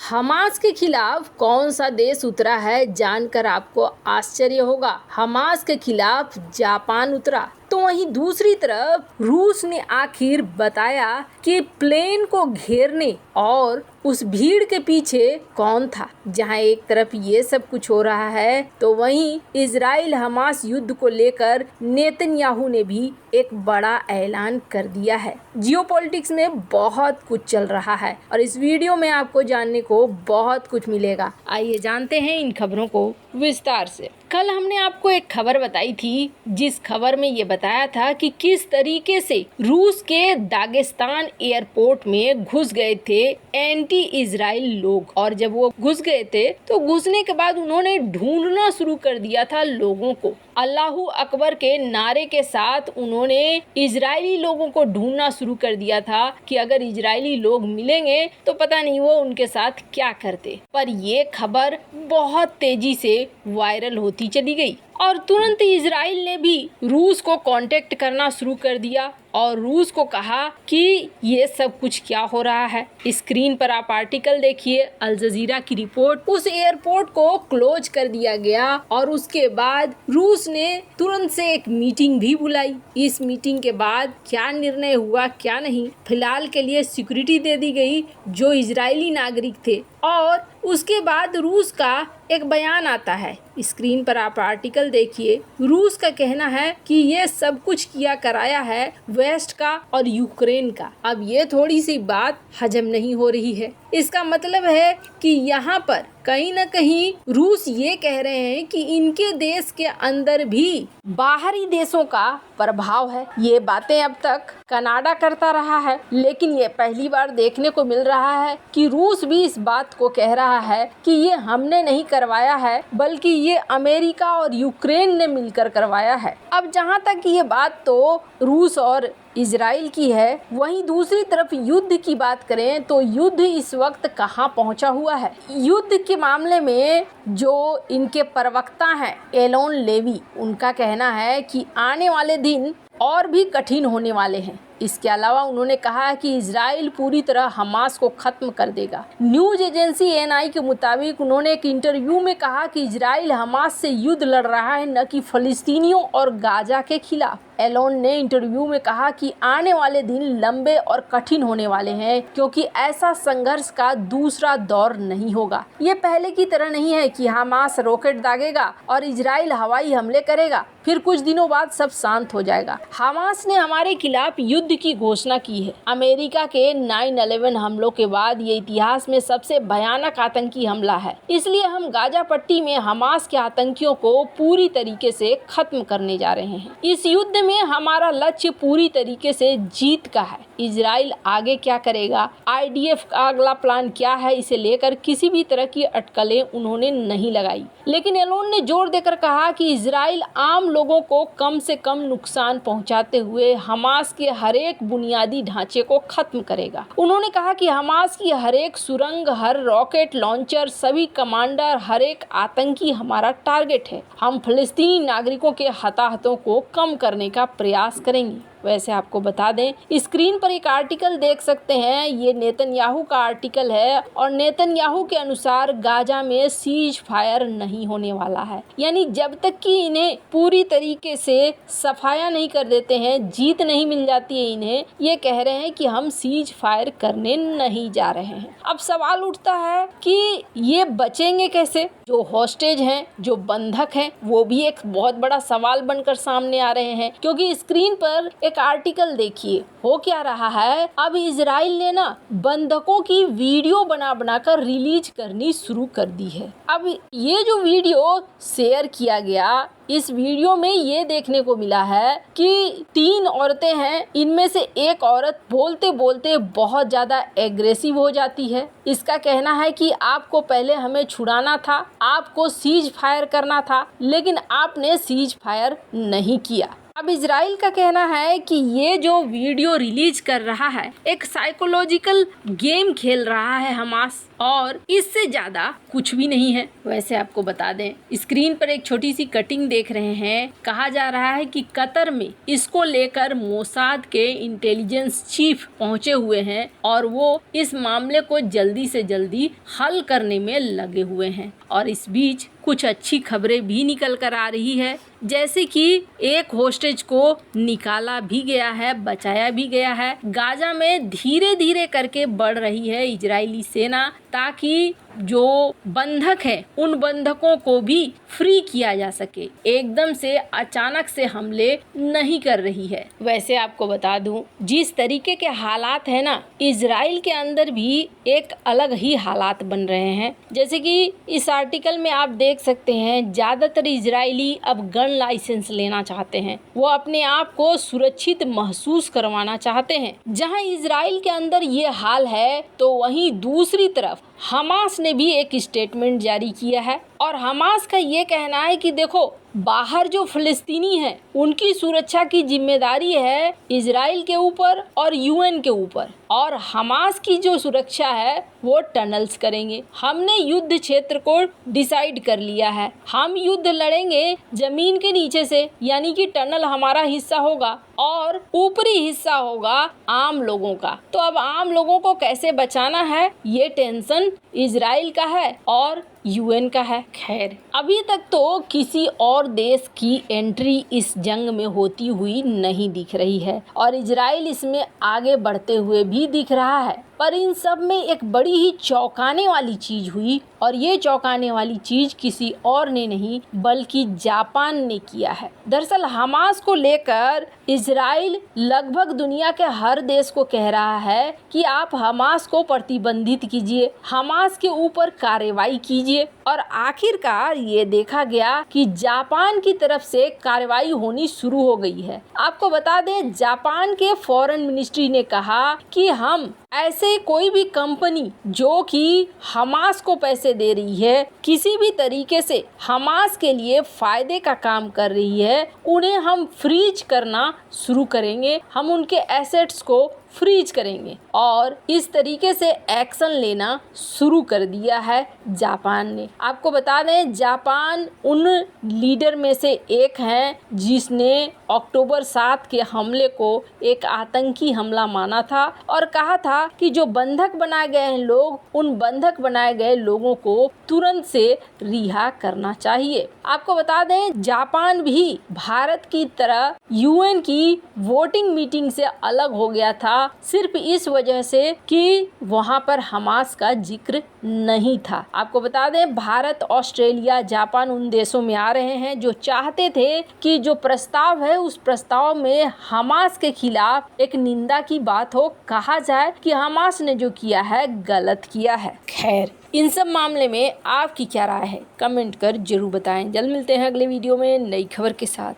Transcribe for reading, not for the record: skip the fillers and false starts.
Hamas के खिलाफ कौन सा देश उतरा है जानकर आपको आश्चर्य होगा। हमास के खिलाफ जापान उतरा। तो वहीं दूसरी तरफ रूस ने आखिर बताया कि प्लेन को घेरने और उस भीड़ के पीछे कौन था। जहां एक तरफ ये सब कुछ हो रहा है तो वहीं इजराइल हमास युद्ध को लेकर नेतन्याहू ने भी एक बड़ा ऐलान कर दिया है। जियोपॉलिटिक्स में बहुत कुछ चल रहा है और इस वीडियो में आपको जानने को बहुत कुछ मिलेगा। आइए जानते हैं इन खबरों को विस्तार से। कल हमने आपको एक खबर बताई थी जिस खबर में ये बताया था कि किस तरीके से रूस के दागिस्तान एयरपोर्ट में घुस गए थे एंटी इजराइल लोग, और जब वो घुस गए थे तो घुसने के बाद उन्होंने ढूंढना शुरू कर दिया था लोगों को। अल्लाहू अकबर के नारे के साथ उन्होंने इजरायली लोगों को ढूंढना शुरू कर दिया था कि अगर इजरायली लोग मिलेंगे तो पता नहीं वो उनके साथ क्या करते। पर ये खबर बहुत तेजी से वायरल होती चली गई और तुरंत इजराइल ने भी रूस को कांटेक्ट करना शुरू कर दिया और रूस को कहा कि ये सब कुछ क्या हो रहा है। स्क्रीन पर आप आर्टिकल देखिए, अल जजीरा की रिपोर्ट। उस एयरपोर्ट को क्लोज कर दिया गया और उसके बाद रूस ने तुरंत से एक मीटिंग भी बुलाई। इस मीटिंग के बाद क्या निर्णय हुआ क्या नहीं, फिलहाल के लिए सिक्योरिटी दे दी गई जो इजरायली नागरिक थे और उसके बाद रूस का एक बयान आता है। स्क्रीन पर आप आर्टिकल देखिए। रूस का कहना है कि ये सब कुछ किया कराया है वेस्ट का और यूक्रेन का। अब ये थोड़ी सी बात हजम नहीं हो रही है। इसका मतलब है कि यहाँ पर कहीं न कहीं रूस ये कह रहे हैं कि इनके देश के अंदर भी बाहरी देशों का प्रभाव है। ये बातें अब तक कनाडा करता रहा है, लेकिन ये पहली बार देखने को मिल रहा है कि रूस भी इस बात को कह रहा है कि ये हमने नहीं करवाया है बल्कि ये अमेरिका और यूक्रेन ने मिलकर करवाया है। अब जहाँ तक ये बात तो रूस और इजराइल की है, वहीं दूसरी तरफ युद्ध की बात करें तो युद्ध इस वक्त कहां पहुंचा हुआ है। युद्ध के मामले में जो इनके प्रवक्ता हैं एलोन लेवी, उनका कहना है कि आने वाले दिन और भी कठिन होने वाले हैं। इसके अलावा उन्होंने कहा कि इजराइल पूरी तरह हमास को खत्म कर देगा। न्यूज एजेंसी एएनआई के मुताबिक उन्होंने एक इंटरव्यू में कहा कि इजराइल हमास से युद्ध लड़ रहा है, न कि फलस्तीनियों और गाजा के खिलाफ। एलोन ने इंटरव्यू में कहा कि आने वाले दिन लंबे और कठिन होने वाले हैं क्योंकि ऐसा संघर्ष का दूसरा दौर नहीं होगा। ये पहले की तरह नहीं है कि हमास रॉकेट दागेगा और इजराइल हवाई हमले करेगा, फिर कुछ दिनों बाद सब शांत हो जाएगा। हमास ने हमारे खिलाफ युद्ध की घोषणा की है। अमेरिका के 9/11 हमलों के बाद ये इतिहास में सबसे भयानक आतंकी हमला है, इसलिए हम गाजा पट्टी में हमास के आतंकियों को पूरी तरीके से खत्म करने जा रहे हैं। इस युद्ध में हमारा लक्ष्य पूरी तरीके से जीत का है। इजराइल आगे क्या करेगा, आईडीएफ का अगला प्लान क्या है, इसे लेकर किसी भी तरह की अटकलें उन्होंने नहीं लगाई। लेकिन एलोन ने जोर देकर कहा कि इजराइल आम लोगों को कम से कम नुकसान पहुंचाते हुए हमास के हर एक बुनियादी ढांचे को खत्म करेगा। उन्होंने कहा कि हमास की हर एक सुरंग, हर रॉकेट लॉन्चर, सभी कमांडर, हर एक आतंकी हमारा टारगेट है। हम फलस्तीनी नागरिकों के हताहतों को कम करने का प्रयास करेंगे। वैसे आपको बता दें, स्क्रीन पर एक आर्टिकल देख सकते हैं, ये नेतन्याहू का आर्टिकल है और नेतन्याहू के अनुसार गाजा में सीज फायर नहीं होने वाला है। यानी जब तक कि इन्हें पूरी तरीके से सफाया नहीं कर देते हैं, जीत नहीं मिल जाती है इन्हें, ये कह रहे हैं कि हम सीज फायर करने नहीं जा रहे हैं। अब सवाल उठता है कि ये बचेंगे कैसे। जो हॉस्टेज हैं, जो बंधक हैं, वो भी एक बहुत बड़ा सवाल बनकर सामने आ रहे हैं, क्योंकि स्क्रीन पर एक आर्टिकल देखिए हो क्या रहा है। अब इजराइल ने ना बंधकों की वीडियो बनाकर रिलीज करनी शुरू कर दी है। अब ये जो वीडियो शेयर किया गया, इस वीडियो में ये देखने को मिला है कि 3 औरतें हैं, इनमें से एक औरत बोलते बोलते बहुत ज्यादा एग्रेसिव हो जाती है। इसका कहना है कि आपको पहले हमें छुड़ाना था, आपको सीज फायर करना था, लेकिन आपने सीज फायर नहीं किया। अब इजराइल का कहना है कि ये जो वीडियो रिलीज कर रहा है एक साइकोलॉजिकल गेम खेल रहा है हमास। और इससे ज्यादा कुछ भी नहीं है। वैसे आपको बता दें, स्क्रीन पर एक छोटी सी कटिंग देख रहे हैं। कहा जा रहा है कि कतर में इसको लेकर मोसाद के इंटेलिजेंस चीफ पहुंचे हुए हैं और वो इस मामले को जल्दी से जल्दी हल करने में लगे हुए हैं। और इस बीच कुछ अच्छी खबरें भी निकल कर आ रही है, जैसे कि एक होस्टेज को निकाला भी गया है, बचाया भी गया है। गाजा में धीरे धीरे करके बढ़ रही है इजरायली सेना, ताकि जो बंधक है उन बंधकों को भी फ्री किया जा सके। एकदम से अचानक से हमले नहीं कर रही है। वैसे आपको बता दूं, जिस तरीके के हालात है ना, इजराइल के अंदर भी एक अलग ही हालात बन रहे हैं। जैसे कि इस आर्टिकल में आप देख सकते हैं, ज्यादातर इजरायली अब गन लाइसेंस लेना चाहते हैं। वो अपने आप को सुरक्षित महसूस करवाना चाहते हैं। जहां इजराइल के अंदर ये हाल है, तो वहीं दूसरी तरफ हमास ने भी एक स्टेटमेंट जारी किया है और हमास का ये कहना है कि देखो, बाहर जो फिलिस्तीनी हैं उनकी सुरक्षा की जिम्मेदारी है इजराइल के ऊपर और यूएन के ऊपर, और हमास की जो सुरक्षा है वो टनल्स करेंगे। हमने युद्ध क्षेत्र को डिसाइड कर लिया है, हम युद्ध लड़ेंगे जमीन के नीचे से, यानी कि टनल हमारा हिस्सा होगा और ऊपरी हिस्सा होगा आम लोगों का। तो अब आम लोगों को कैसे बचाना है, ये टेंशन इजराइल का है और यूएन का है। खैर, अभी तक तो किसी और देश की एंट्री इस जंग में होती हुई नहीं दिख रही है और इजराइल इसमें आगे बढ़ते हुए भी दिख रहा है। पर इन सब में एक बड़ी ही चौंकाने वाली चीज हुई, और ये चौंकाने वाली चीज किसी और ने नहीं बल्कि जापान ने किया है। दरअसल हमास को लेकर इजराइल लगभग दुनिया के हर देश को कह रहा है कि आप हमास को प्रतिबंधित कीजिए, हमास के ऊपर कार्रवाई कीजिए, और आखिरकार ये देखा गया कि जापान की तरफ से कार्रवाई होनी शुरू हो गई है। आपको बता दें, जापान के फॉरेन मिनिस्ट्री ने कहा कि हम ऐसे कोई भी कंपनी जो कि हमास को पैसे दे रही है, किसी भी तरीके से हमास के लिए फायदे का काम कर रही है, उन्हें हम फ्रीज करना शुरू करेंगे, हम उनके एसेट्स को फ्रीज करेंगे। और इस तरीके से एक्शन लेना शुरू कर दिया है जापान ने। आपको बता दें, जापान उन लीडर में से एक है जिसने अक्टूबर 7 के हमले को एक आतंकी हमला माना था और कहा था कि जो बंधक बनाए गए हैं लोग, उन बंधक बनाए गए लोगों को तुरंत से रिहा करना चाहिए। आपको बता दें, जापान भी भारत की तरह यूएन की वोटिंग मीटिंग से अलग हो गया था, सिर्फ इस वजह से कि वहां पर हमास का जिक्र नहीं था। आपको बता दें, भारत, ऑस्ट्रेलिया, जापान उन देशों में आ रहे हैं जो चाहते थे कि जो प्रस्ताव है उस प्रस्ताव में हमास के खिलाफ एक निंदा की बात हो, कहा जाए कि हमास ने जो किया है गलत किया है। खैर, इन सब मामले में आपकी क्या राय है, कमेंट कर जरूर बताएं। जल्द मिलते हैं अगले वीडियो में नई खबर के साथ।